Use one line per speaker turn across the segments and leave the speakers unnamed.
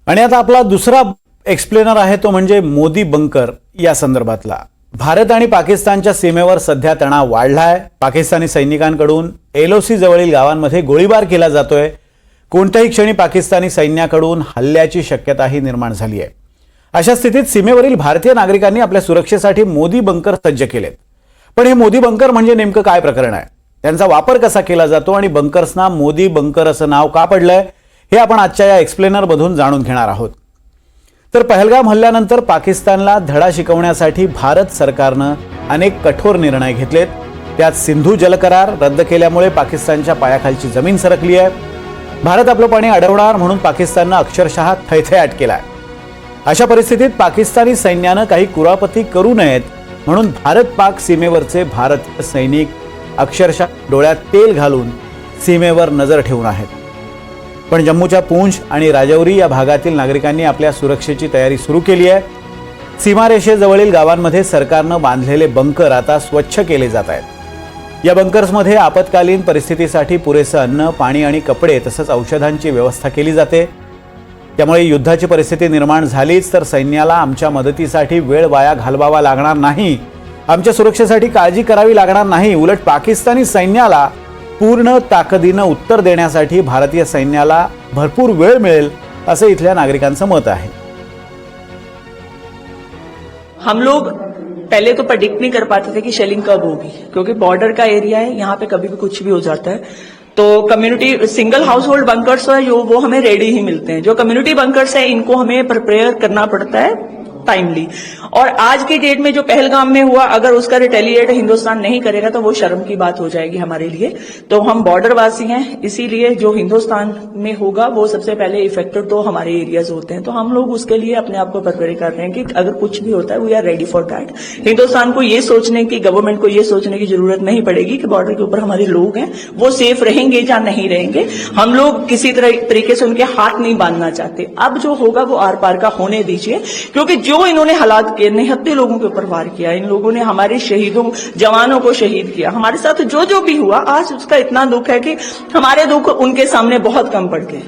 आणि आता आपला दुसरा एक्सप्लेनर आहे तो म्हणजे मोदी बंकर या संदर्भातला। भारत आणि पाकिस्तानच्या सीमेवर सध्या तणाव वाढलाय। पाकिस्तानी सैनिकांकडून एलओसी जवळील गावांमध्ये गोळीबार केला जातोय। कोणत्याही क्षणी पाकिस्तानी सैन्याकडून हल्ल्याची शक्यताही निर्माण झाली आहे। अशा स्थितीत सीमेवरील भारतीय नागरिकांनी आपल्या सुरक्षेसाठी मोदी बंकर सज्ज केलेत। पण हे मोदी बंकर म्हणजे नेमकं काय प्रकरण आहे, त्यांचा वापर कसा केला जातो आणि बंकर्सना मोदी बंकर असं नाव का पडलंय हे आपण आजच्या या एक्सप्लेनर मधून जाणून घेणार आहोत। तर पहलगाम हल्ल्यानंतर पाकिस्तानला धडा शिकवण्यासाठी भारत सरकारनं अनेक कठोर निर्णय घेतलेत। त्यात सिंधू जल करार रद्द केल्यामुळे पाकिस्तानच्या पायाखालची जमीन सरकली आहे। भारत आपलं पाणी अडवणार म्हणून पाकिस्ताननं अक्षरशः थैथयाट केलाय। अशा परिस्थितीत पाकिस्तानी सैन्यानं काही कुरापती करू नयेत म्हणून भारत पाक सीमेवरचे भारतीय सैनिक अक्षरशः डोळ्यात तेल घालून सीमेवर नजर ठेवून आहेत। पण जम्मूच्या पूंछ आणि राजौरी या भागातील नागरिकांनी आपल्या सुरक्षेची तयारी सुरू केली आहे। सीमारेषेजवळील गावांमध्ये सरकारनं बांधलेले बंकर आता स्वच्छ केले जात आहेत। या बंकर्समध्ये आपत्कालीन परिस्थितीसाठी पुरेसं अन्न, पाणी आणि कपडे तसंच औषधांची व्यवस्था केली जाते। त्यामुळे युद्धाची परिस्थिती निर्माण झालीच तर सैन्याला आमच्या मदतीसाठी वेळ वाया घालवावा लागणार नाही, आमच्या सुरक्षेसाठी काळजी करावी लागणार नाही। उलट पाकिस्तानी सैन्याला पूर्ण ताकदीनं उत्तर देण्यासाठी भारतीय सैन्याला भरपूर वेळ मिळेल असं इथल्या नागरिकांचं मत आहे।
हम लोग पहले तो प्रेडिक्ट नहीं कर पाते थे कि शेलिंग कब होगी, क्योंकि बॉर्डर का एरिया है, यहाँ पे कभी भी कुछ भी हो जाता है। तो community single house hold bunkers है जो वो हमें रेडी ही मिलते हैं। जो कम्युनिटी बंकर्स है इनको हमें प्रिपेयर करना पड़ता है टाइमली। और आज की डेट में जो पहलगाम में हुआ, अगर उसका रिटेलिएट हिंदुस्तान नहीं करेगा तो वो शर्म की बात हो जाएगी हमारे लिए। तो हम बॉर्डरवासी हैं, इसीलिए जो हिंदुस्तान में होगा वो सबसे पहले इफेक्टेड तो हमारे एरियाज होते हैं। तो हम लोग उसके लिए अपने आप को प्रिपेयर कर रहे हैं कि अगर कुछ भी होता है we are ready for that. Hindustan को ये सोचने की, गवर्नमेंट को ये सोचने की जरूरत नहीं पड़ेगी कि बॉर्डर के ऊपर हमारे लोग हैं वो सेफ रहेंगे या नहीं रहेंगे। हम लोग किसी तरीके से उनके हाथ नहीं बांधना चाहते। अब जो होगा वो आर पार का होने दीजिए, क्योंकि जो इन्होंने हालात किए, निहत्ते लोगों के ऊपर वार किया, इन लोगों ने हमारे शहीदों जवानों को शहीद किया। हमारे साथ जो भी हुआ आज उसका इतना दुख है कि हमारे दुख उनके सामने बहुत कम पड़ गए।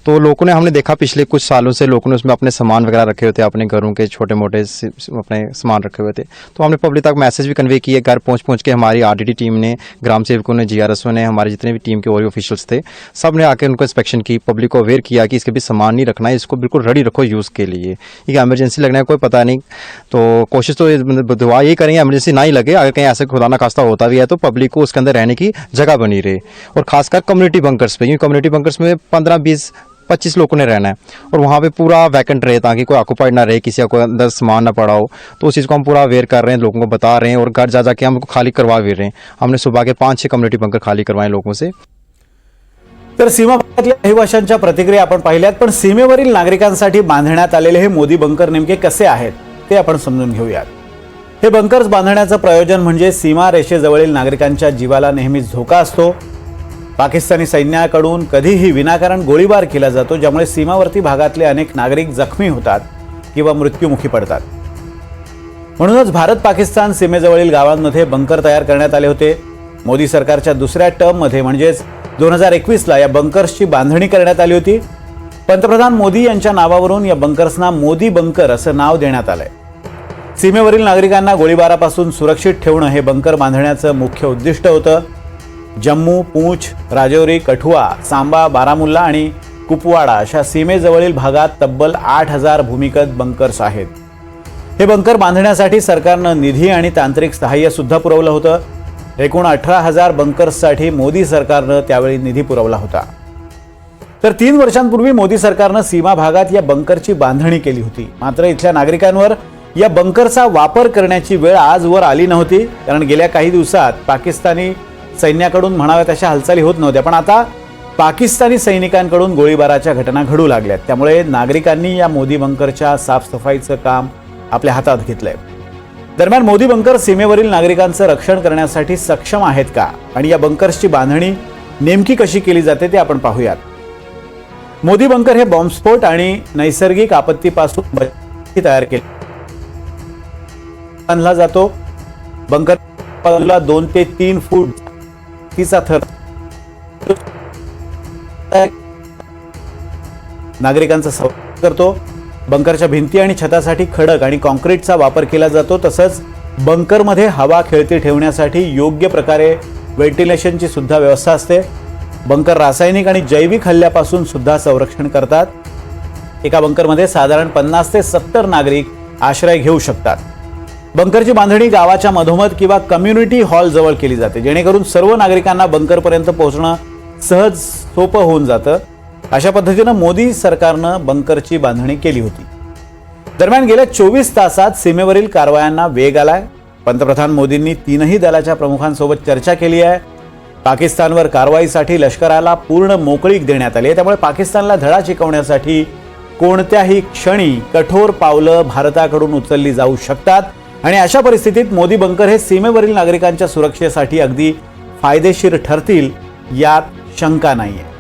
तो लोगों ने, हमने देखा पिछले कुछ सालों से लोगों ने उसमें अपने सामान वगैरह रखे हुए थे, अपने घरों के छोटे मोटे अपने सामान रखे हुए थे। तो हमने पब्लिक तक मैसेज भी कन्वे किए, घर पहुंच के हमारी आरडीटी टीम ने, ग्राम सेवकों ने, जीआरएसओ ने, हमारे जितने भी टीम के और ऑफिशियल्स थे, सब ने आकर उनको इंस्पेक्शन की, पब्लिक को अवेयर किया कि इसके भी सामान नहीं रखना है, इसको बिल्कुल रेडी रखो यूज़ के लिए। एक एमरजेंसी लगना है कोई पता नहीं, तो कोशिश तो दुआ यही करेंगे एमरजेंसी ना ही लगे। अगर कहीं ऐसा खुदा ना खास्ता होता भी है तो पब्लिक को उसके अंदर रहने की जगह बनी रहे। और खासकर कम्युनिटी बंकर्स पे, क्योंकि कम्युनिटी बंकर्स में 15-20-25 लोगों ने रहना है और वहाँ पे पूरा वैकेंट रहे ताकि कोई ऑक्युपाइड ना रहे, किसी को अंदर सामान ना पड़ा हो। तो उस चीज़ को हम पूरा अवेयर कर रहे हैं, लोगों को बता रहे हैं और घर जा जाके हम खाली करवा भी रहे हैं। हमने सुबह के 5-6 कम्युनिटी बंकर खाली करवाए लोगों से।
तर सीमा भागातल्या रहिवाशांच्या प्रतिक्रिया आपण पाहिल्यात, पण सीमेवरील नागरिकांसाठी बांधण्यात आलेले हे मोदी बंकर नेमके कसे आहेत ते आपण समजून घेऊयात। हे बंकर्स बांधण्याचं प्रयोजन म्हणजे सीमा रेषेजवळील नागरिकांच्या जीवाला नेहमीच धोका असतो। पाकिस्तानी सैन्याकडून कधीही विनाकारण गोळीबार केला जातो, ज्यामुळे सीमावर्ती भागातले अनेक नागरिक जखमी होतात किंवा मृत्युमुखी पडतात। म्हणूनच भारत पाकिस्तान सीमेजवळील गावांमध्ये बंकर तयार करण्यात आले होते। मोदी सरकारच्या दुसऱ्या टर्ममध्ये म्हणजेच 2021ला या बंकर्सची बांधणी करण्यात आली होती। पंतप्रधान मोदी यांच्या नावावरून या बंकर्सना मोदी बंकर असं नाव देण्यात आलंय। सीमेवरील नागरिकांना गोळीबारापासून सुरक्षित ठेवणं हे बंकर बांधण्याचं मुख्य उद्दिष्ट होतं। जम्मू, पूंछ, राजौरी, कठुआ, सांबा, बारामुल्ला आणि कुपवाडा अशा सीमेजवळील भागात तब्बल 8000 भूमिगत बंकर्स आहेत। हे बंकर बांधण्यासाठी सरकारनं निधी आणि तांत्रिक सहाय्य सुद्धा पुरवलं होतं। एकूण 18000 बंकर्ससाठी मोदी सरकारनं त्यावेळी निधी पुरवला होता। तर 3 वर्षांपूर्वी मोदी सरकारनं सीमा भागात या बंकरची बांधणी केली होती। मात्र इथल्या नागरिकांवर या बंकरचा वापर करण्याची वेळ आजवर आली नव्हती, कारण गेल्या काही दिवसात पाकिस्तानी सैन्याकडून म्हणाव्या तशा हालचाली होत नव्हत्या। पण आता पाकिस्तानी सैनिकांकडून गोळीबाराच्या घटना घडू लागल्यात, त्यामुळे नागरिकांनी या मोदी बंकरच्या साफसफाईचं काम आपल्या हातात घेतलंय। दरम्यान मोदी बंकर सीमेवरील नागरिकांचं रक्षण करण्यासाठी सक्षम आहेत का आणि या बंकर्सची बांधणी नेमकी कशी केली जाते ते आपण पाहूयात। मोदी बंकर हे बॉम्बस्फोट आणि नैसर्गिक आपत्तीपासून तयार केले बांधला जातो। बंकर बाजूला 2 ते 3 फूट तिचा थर नागरिकांचं संरक्षण करतो. बंकरच्या भिंती आणि छतासाठी खडक आणि कॉन्क्रीटचा वापर केला जातो. तसंच बंकरमध्ये हवा खेळती ठेवण्यासाठी योग्य प्रकारे व्हेंटिलेशनची सुद्धा व्यवस्था असते. बंकर रासायनिक आणि जैविक हल्ल्यापासून सुद्धा संरक्षण करतात. एका बंकरमध्ये साधारण 50 ते 70 नागरिक आश्रय घेऊ शकतात. बंकरची बांधणी गावाच्या मधोमध किंवा कम्युनिटी हॉल जवळ केली जाते, जेणेकरून सर्व नागरिकांना बंकरपर्यंत पोहोचणं सहज सोपं होऊन जातं. अशा पद्धतीनं मोदी सरकारनं बंकरची बांधणी केली होती. दरम्यान गेल्या 24 तासात सीमेवरील कारवायांना वेग आलाय. पंतप्रधान मोदींनी तीनही दलाच्या प्रमुखांसोबत चर्चा केली आहे. पाकिस्तानवर कारवाईसाठी लष्कराला पूर्ण मोकळीक देण्यात आली आहे. त्यामुळे पाकिस्तानला धडा शिकवण्यासाठी कोणत्याही क्षणी कठोर पावलं भारताकडून उचलली जाऊ शकतात. आणि अशा परिस्थितीत मोदी बंकर हे सीमेवरील नागरिकांच्या सुरक्षेसाठी अगदी फायदेशीर ठरतील यात शंका नाहीये.